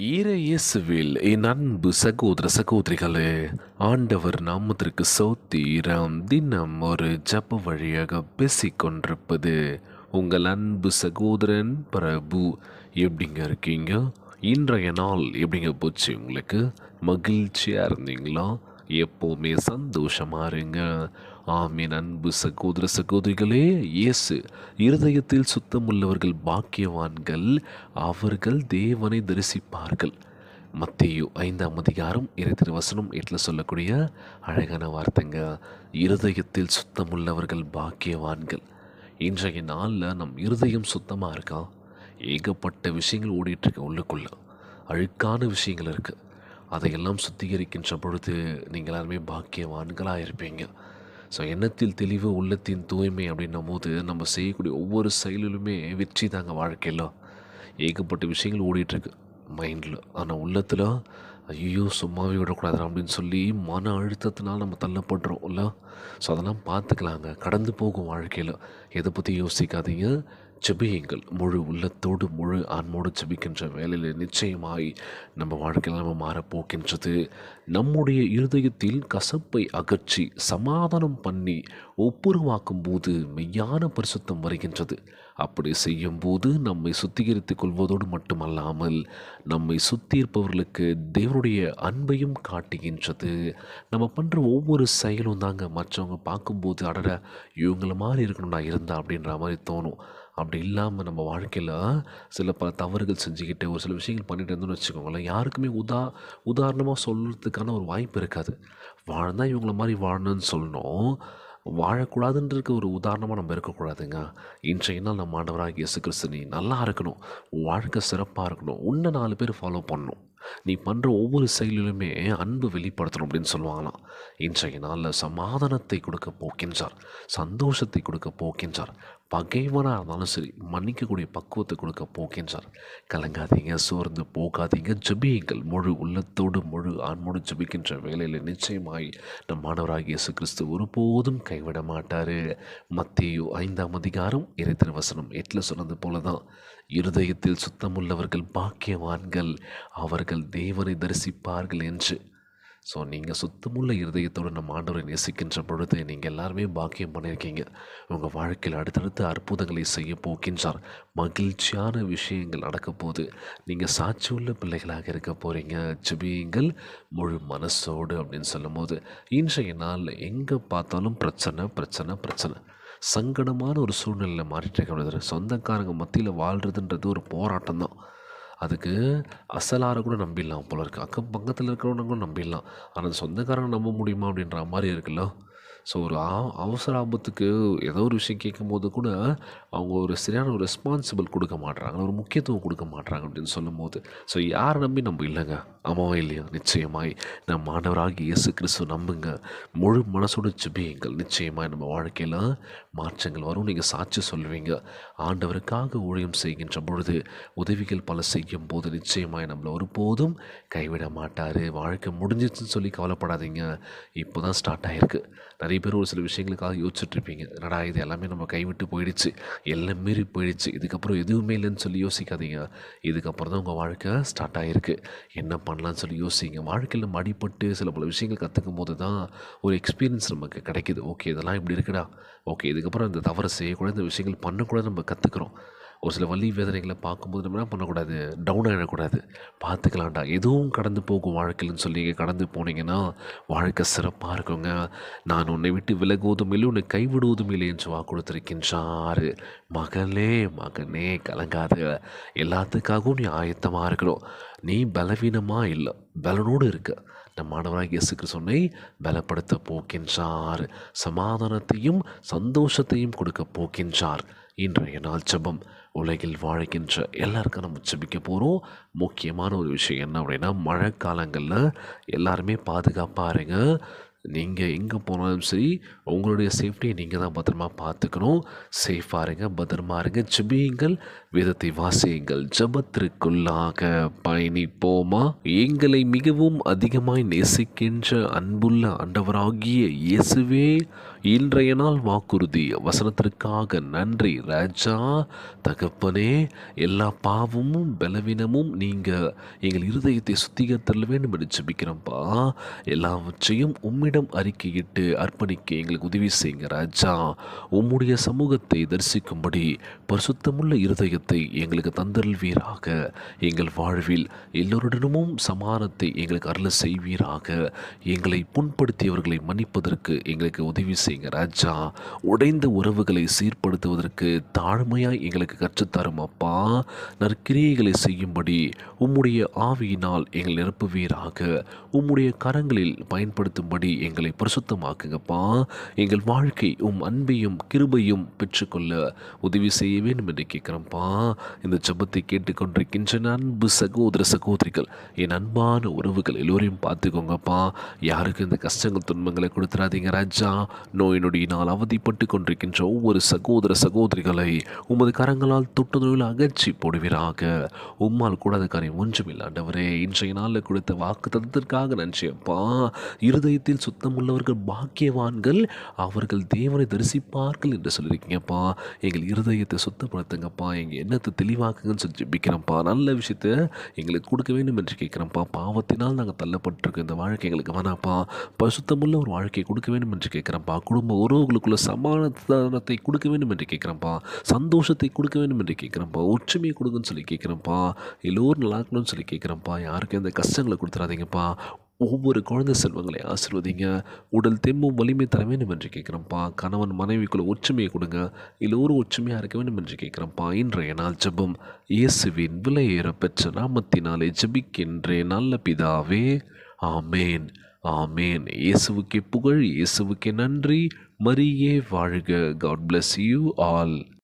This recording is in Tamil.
இயேசுவில் என் அன்பு சகோதர சகோதரிகளே, ஆண்டவர் நாமத்திற்கு ஸ்தோத்திரம். தினம் ஒரு ஜெப வழியாக பேசிக்கொண்டிருப்பது உங்கள் அன்பு சகோதரன் பிரபு. எப்படிங்க இருக்கீங்க? இன்றைய நாள் எப்படிங்க போச்சு? உங்களுக்கு மகிழ்ச்சியாக இருந்தீங்களா? எப்போவுமே சந்தோஷமா இருங்க. ஆமீன். அன்பு சகோதர சகோதரிகளே, இயேசு இருதயத்தில் சுத்தமுள்ளவர்கள் பாக்கியவான்கள், அவர்கள் தேவனை தரிசிப்பார்கள். மத்தேயு 5ஆம் அதிகாரம் 8 சொல்லக்கூடிய அழகான வார்த்தைங்க. இருதயத்தில் சுத்தமுள்ளவர்கள் பாக்கியவான்கள். இன்றைய நாளில் நம் இருதயம் சுத்தமாக இருக்கா? ஏகப்பட்ட விஷயங்கள் ஓடிட்டுருக்கு உள்ளுக்குள்ள. அழுக்கான விஷயங்கள் இருக்குது. அதையெல்லாம் சுத்திகரிக்கின்ற பொழுது நீங்கள் எல்லாருமே பாக்கியவான்களாக இருப்பீங்க. ஸோ எண்ணத்தில் தெளிவு உள்ளத்தின் தூய்மை அப்படின்னும் போது நம்ம செய்யக்கூடிய ஒவ்வொரு செயலிலுமே வெற்றி தாங்க வாழ்க்கையில். ஏகப்பட்ட விஷயங்கள் ஓடிட்டுருக்கு மைண்டில். ஆனால் உள்ளத்தில் ஐயோ சும்மாவே விடக்கூடாது அப்படின்னு சொல்லி மன அழுத்தத்தினால் நம்ம தள்ளப்படுறோம் இல்லை? ஸோ அதெல்லாம் பார்த்துக்கலாங்க, கடந்து போகும் வாழ்க்கையில். எதை பற்றி யோசிக்காதீங்க, ஜெபியுங்கள். முழு உள்ளத்தோடு முழு ஆன்மோடு ஜெபிக்கின்ற வேலையில் நிச்சயமாய் நம்ம வாழ்க்கையில் நம்ம மாறப்போக்கின்றது. நம்முடைய இருதயத்தில் கசப்பை அகற்றி சமாதானம் பண்ணி ஒப்புரவாக்கும் போது மெய்யான பரிசுத்தம் வருகின்றது. அப்படி செய்யும்போது நம்மை சுத்திகரித்துக் கொள்வதோடு மட்டுமல்லாமல் நம்மை சுற்றி இருப்பவர்களுக்கு தேவனுடைய அன்பையும் காட்டுகின்றது. நம்ம பண்ணுற ஒவ்வொரு செயலும் தாங்க மற்றவங்க பார்க்கும்போது அடட இவங்கள மாதிரி இருக்கணும் நான் இருந்தா அப்படின்ற மாதிரி தோணும். அப்படி இல்லாமல் நம்ம வாழ்க்கையில் சில பல தவறுகள் செஞ்சுக்கிட்டு ஒரு சில விஷயங்கள் பண்ணிட்டு இருந்தோம்னு வச்சுக்கோங்களேன், யாருக்குமே உதாரணமாக சொல்கிறதுக்கான ஒரு வாய்ப்பு இருக்காது. வாழ்ந்தால் இவங்கள மாதிரி வாழணும்னு சொல்லணும், வாழக்கூடாதுன்றதுக்கு ஒரு உதாரணமாக நம்ம இருக்கக்கூடாதுங்க. இன்றைய நாள் நம்ம ஆண்டவராகிய இயேசு கிறிஸ்து, நீ நல்லா இருக்கணும், உன் வாழ்க்கை சிறப்பாக இருக்கணும், உன்னை 4 பேர் ஃபாலோ பண்ணணும், நீ பண்ணுற ஒவ்வொரு செயலிலுமே அன்பு வெளிப்படுத்தணும் அப்படின்னு சொல்லுவாங்களாம். இன்றைய நாளில் சமாதானத்தை கொடுக்க போக்கின்றார், சந்தோஷத்தை கொடுக்க போக்கின்றார். பகைவனாக இருந்தாலும் சரி மன்னிக்கக்கூடிய பக்குவத்தை கொடுக்க போக்கின்றார். கலங்காதீங்க, சோர்ந்து போகாதீங்க, ஜெபியுங்கள். முழு உள்ளத்தோடு முழு ஆன்மோடு ஜெபிக்கின்ற வேலையில் நிச்சயமாய் நம் மாணவராகிய இயேசு கிறிஸ்து ஒருபோதும் கைவிட மாட்டார். மத்தேயு 5ஆம் அதிகாரம் 8 சொன்னது போல தான், இருதயத்தில் சுத்தமுள்ளவர்கள் பாக்கியவான்கள், அவர்கள் தேவனை தரிசிப்பார்கள் என்று. ஸோ நீங்கள் சுத்தமுள்ள இருதயத்தோடு நம்ம ஆண்டவரை நேசிக்கின்ற பொழுது நீங்கள் எல்லாருமே பாக்கியம் பண்ணியிருக்கீங்க. உங்கள் வாழ்க்கையில் அடுத்தடுத்து அற்புதங்களை செய்ய போக்கின்றார். மகிழ்ச்சியான விஷயங்கள் நடக்க போது நீங்கள் சாட்சியுள்ள பிள்ளைகளாக இருக்க போகிறீங்க. ஜெபியுங்கள் முழு மனசோடு அப்படின்னு சொல்லும் போது, இன்றைய நாளில் எங்கே பார்த்தாலும் பிரச்சனை பிரச்சனை பிரச்சனை, சங்கடமான ஒரு சூழ்நிலையில் மாறிட்டு இருக்க. சொந்தக்காரங்க மத்தியில் வாழ்கிறதுன்றது ஒரு போராட்டம் தான். அதுக்கு அசலாரை கூட நம்பிடலாம் போல இருக்குது, அக்கம் பக்கத்தில் இருக்கிறவங்க கூட நம்பிடலாம். ஆனால் சொந்தக்காரங்க நம்ப முடியுமா அப்படின்ற மாதிரி இருக்குல்ல. ஸோ ஒரு அவசர ஆபத்துக்கு ஏதோ ஒரு விஷயம் கேட்கும்போது கூட அவங்க ஒரு சரியான ஒரு ரெஸ்பான்சிபிள் கொடுக்க மாட்றாங்க, ஒரு முக்கியத்துவம் கொடுக்க மாட்றாங்க அப்படின்னு சொல்லும் போது, ஸோ யாரை நம்பி நம்ம இல்லைங்க, ஆமாவா இல்லையா? நிச்சயமாய் நம் ஆண்டவராகிய இயேசு கிறிஸ்து நம்புங்க, முழு மனசோடு ஜெபியுங்கள். நிச்சயமாய் நம்ம வாழ்க்கையில் மாற்றங்கள் வரும். நீங்கள் சாட்சி சொல்லுவீங்க. ஆண்டவருக்காக ஊழியம் செய்கின்ற பொழுது உதவிகள் பல செய்யும் போது நிச்சயமாய் நம்மளை ஒருபோதும் கைவிட மாட்டார். வாழ்க்கை முடிஞ்சிச்சுன்னு சொல்லி கவலைப்படாதீங்க, இப்போ தான் ஸ்டார்ட் ஆகிருக்கு. நிறைய பேர் ஒரு சில விஷயங்களுக்காக யோசிச்சுட்ருப்பீங்க, என்னடா இது எல்லாமே நம்ம கைவிட்டு போயிடுச்சு, எல்லாம் மீறி போயிடுச்சு, இதுக்கப்புறம் எதுவுமே இல்லைன்னு சொல்லி யோசிக்காதீங்க. இதுக்கப்புறம் தான் உங்கள் வாழ்க்கை ஸ்டார்ட் ஆகிருக்கு. என்ன பண்ணலான்னு சொல்லி யோசிங்க. வாழ்க்கையில் நம்ம அடிபட்டு சில பல விஷயங்கள் கற்றுக்கும் போது தான் ஒரு எக்ஸ்பீரியன்ஸ் நமக்கு கிடைக்கிது. ஓகே, இதெல்லாம் இப்படி இருக்குடா, ஓகே இதுக்கப்புறம் இந்த தவறை செய்யக்கூடாது, இந்த விஷயங்கள் பண்ணக்கூடாது நம்ம கற்றுக்குறோம். ஒரு சில வலி வேதனைகளை பார்க்கும்போது நம்ம என்ன பண்ணக்கூடாது, டவுன் ஆகிடக்கூடாது. பார்த்துக்கலாம்டா, எதுவும் கடந்து போகும் வாழ்க்கையில்னு சொல்லி கடந்து போனீங்கன்னா வாழ்க்கை சிறப்பாக இருக்குங்க. நான் உன்னை விட்டு விலகுவதும் இல்லை, உன்னை கைவிடுவதும் இல்லை என்று வாக்கு கொடுத்திருக்கின்றார். மகளே மகனே கலங்காத, எல்லாத்துக்காகவும் நீ ஆயத்தமாக இருக்கணும். நீ பலவீனமாக இல்லை, பலனோடு இருக்க. நம் ஆண்டவராகிய இயேசு கிறிஸ்து உன்னை பலப்படுத்த போக்கின்றார். சமாதானத்தையும் சந்தோஷத்தையும் கொடுக்க போக்கின்றார். இன்றைய நாள் ஜெபம். உலகில் வாழ்கின்ற எல்லாருக்கும் நம்ம ஜெபிக்க போகிறோம். முக்கியமான ஒரு விஷயம் என்ன அப்படின்னா, மழை காலங்களில் எல்லாருமே பாதுகாப்பாக இருங்க. நீங்கள் எங்கே போனாலும் சரி உங்களுடைய சேஃப்டியை நீங்கள் தான் பத்திரமா பார்த்துக்கணும். சேஃபாக இருங்க, பத்திரமா இருங்க. ஜெபியுங்கள், வேதத்தை வாசியுங்கள், ஜெபத்திற்குள்ளாக பயணிப்போமா. எங்களை மிகவும் அதிகமாய் நேசிக்கின்ற அன்புள்ள ஆண்டவராகிய இயேசுவே, இன்றைய நாள் வாக்குறுதி வசனத்திற்காக நன்றி ராஜா. தகப்பனே, எல்லா பாவமும் பலவீனமும் நீங்க எங்கள் இருதயத்தை சுத்திகரித்தல் வேண்டும் என்று ஜெபிக்கிறோம்ப்பா. எல்லாவற்றையும் உம்மிடம் அறிக்கையிட்டு அர்ப்பணிக்க எங்களுக்கு உதவி செய்யுங்க ராஜா. உம்முடைய சமூகத்தை தரிசிக்கும்படி பரிசுத்தமுள்ள இருதயத்தை எங்களுக்கு தந்தருள்வீராக. எங்கள் வாழ்வில் எல்லோருடனும் சமானத்தை எங்களுக்கு அருள செய்வீராக. எங்களை புண்படுத்தியவர்களை மன்னிப்பதற்கு எங்களுக்கு உதவி செய்யுங்க ராஜா. உடைந்த உறவுகளை சீர்படுத்துவதற்கு தாழ்மையாய் எங்களுக்கு கற்றுத்தரும் அப்பா. நற்கிரியைகளை செய்யும்படி உம்முடைய ஆவியினால் எங்களை நிரப்புவீராக. உம்முடைய கரங்களில் பயன்படுத்தும்படி எங்களை பரிசுத்தமாக்குங்கப்பா. எங்கள் வாழ்க்கை அன்பையும் கிருபையும் பெற்றுக்கொள்ள உதவி செய்ய வேண்டும் என்று கேட்குறோம்ப்பா. இந்த ஜெபத்தை கேட்டுக்கொண்டிருக்கின்ற அன்பு சகோதர சகோதரிகள், என் அன்பான உறவுகள் எல்லோரையும் பார்த்துக்கோங்கப்பா. யாருக்கு இந்த கஷ்டங்கள் துன்பங்களை கொடுத்துறாதீங்க ராஜா. நோய் நொடியினால் அவதிப்பட்டு கொண்டிருக்கின்ற ஒவ்வொரு சகோதர சகோதரிகளை உமது கரங்களால் தொட்டு நோயில் அகற்றி போடுவீராக. உம்மால் கூடாத காரியம் ஒன்றுமில்லை ஆண்டவரே. இன்றைய நாளில் கொடுத்த வாக்கு தத்துவத்திற்காக நன்றியப்பா. இருதயத்தில் சுத்தமுள்ளவர்கள் பாக்கியவான்கள், அவர்கள் தேவனை தரிசிப்பார்கள் என்று சொல்லியிருக்கீங்கப்பா. எங்கள் இருதயத்தை சுத்தப்படுத்துங்கப்பா. எங்கள் எண்ணத்தை தெளிவாக்குங்கன்னு சொல்லி ஜெபிக்கிறோம்ப்பா. நல்ல விஷயத்தை எங்களுக்கு கொடுக்க வேண்டும் என்று கேட்குறோம்ப்பா. பாவத்தினால் நாங்கள் தள்ளப்பட்டிருக்கோம். இந்த வாழ்க்கை எங்களுக்கு வேணாப்பா. பரிசுத்தமுள்ள ஒரு வாழ்க்கையை கொடுக்க வேண்டும் என்று கேட்குறேன்ப்பா. குடும்ப உறவுகளுக்குள்ள சமாதானத்தை கொடுக்க வேண்டும் என்று கேட்குறேன்ப்பா. சந்தோஷத்தை கொடுக்க வேண்டும் என்று கேட்குறேன்ப்பா. ஒற்றுமையை கொடுங்கன்னு சொல்லி கேட்குறேன்ப்பா. எல்லோரும் நல்லா இருக்கணும்னு சொல்லி கேட்குறேன்ப்பா. யாருக்கும் எந்த கஷ்டங்களை கொடுத்துறாதீங்கப்பா. ஒவ்வொரு குழந்தை செல்வங்களை ஆசீர்வதிங்க. உடல் தெம்பும் வலிமை தர வேண்டும் என்று கேட்குறேன்ப்பா. கணவன் மனைவிக்குள்ள ஒற்றுமையை கொடுங்க. எல்லோரும் ஒற்றுமையாக இருக்க வேண்டும் என்று கேட்குறேன்ப்பா. இன்றைய நாள் ஜெபம் இயேசுவின் விலையேற பெற்ற நாமத்தினாலே ஜெபிக்கின்றேன் நல்ல பிதாவே. ஆமேன், ஆமேன். இயேசுவுக்கே புகழ், இயேசுவுக்கே நன்றி. மரியே வாழ்க. God bless you all.